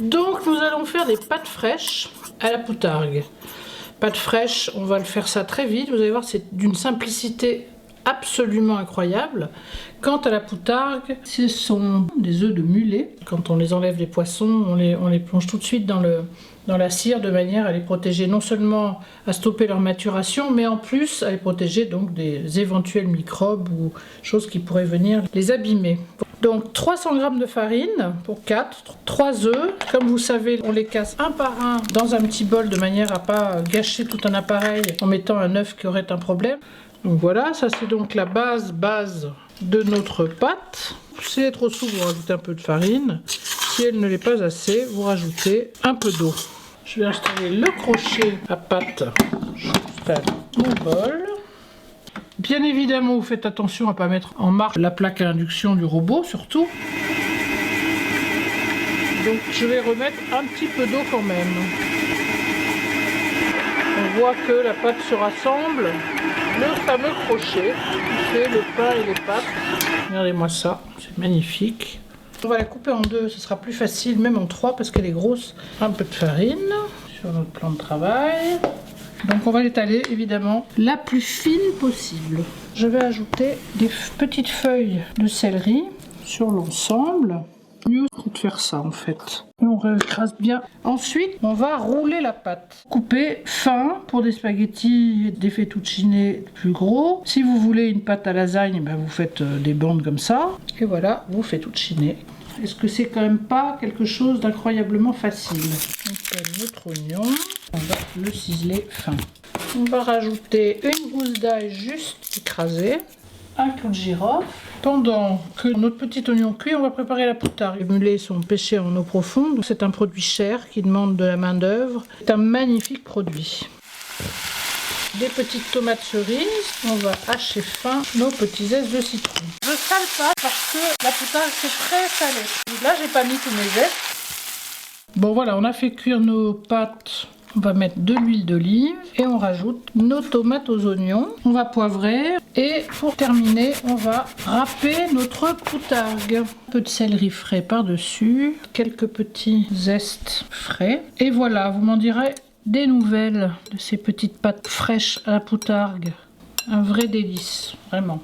Donc nous allons faire des pâtes fraîches à la poutargue. Pâtes fraîches, on va le faire ça très vite. Vous allez voir, c'est d'une simplicité absolument incroyable. Quant à la poutargue, ce sont des œufs de mulet. Quand on les enlève des poissons, on les plonge tout de suite dans la cire de manière à les protéger, non seulement à stopper leur maturation, mais en plus à les protéger donc des éventuels microbes ou choses qui pourraient venir les abîmer. Donc 300 g de farine pour 4, 3 œufs. Comme vous savez, on les casse un par un dans un petit bol de manière à ne pas gâcher tout un appareil en mettant un œuf qui aurait un problème. Donc voilà, ça c'est donc la base de notre pâte. Si elle est trop souple, vous rajoutez un peu de farine. Si elle ne l'est pas assez, vous rajoutez un peu d'eau. Je vais installer le crochet à pâte. J'installe mon bol. Bien évidemment, vous faites attention à ne pas mettre en marche la plaque à induction du robot, surtout. Donc je vais remettre un petit peu d'eau quand même. On voit que la pâte se rassemble. Le fameux crochet qui fait le pain et les pâtes. Regardez-moi ça, c'est magnifique. On va la couper en deux, ce sera plus facile, même en trois parce qu'elle est grosse. Un peu de farine sur notre plan de travail. Donc on va l'étaler évidemment la plus fine possible. Je vais ajouter des petites feuilles de céleri sur l'ensemble. Mieux c'est de faire ça en fait. Et on recrase bien. Ensuite, on va rouler la pâte. Couper fin pour des spaghettis et des fettuccine plus gros. Si vous voulez une pâte à lasagne, ben vous faites des bandes comme ça. Et voilà, vous fettuccine. Est-ce que c'est quand même pas quelque chose d'incroyablement facile? On fait notre oignon. On va le ciseler fin. On va rajouter une gousse d'ail juste écrasée. Un clou de girofle. Pendant que notre petit oignon cuit, on va préparer la poutargue. Les mulets sont pêchés en eau profonde. C'est un produit cher qui demande de la main d'œuvre. C'est un magnifique produit. Des petites tomates cerises. On va hacher fin nos petits zestes de citron. Je sale pas parce que la poutargue c'est très salé. Donc là, j'ai pas mis tous mes zestes. Bon voilà, on a fait cuire nos pâtes. On va mettre de l'huile d'olive et on rajoute nos tomates aux oignons. On va poivrer et pour terminer, on va râper notre poutargue. Un peu de céleri frais par-dessus, quelques petits zestes frais. Et voilà, vous m'en direz des nouvelles de ces petites pâtes fraîches à la poutargue. Un vrai délice, vraiment.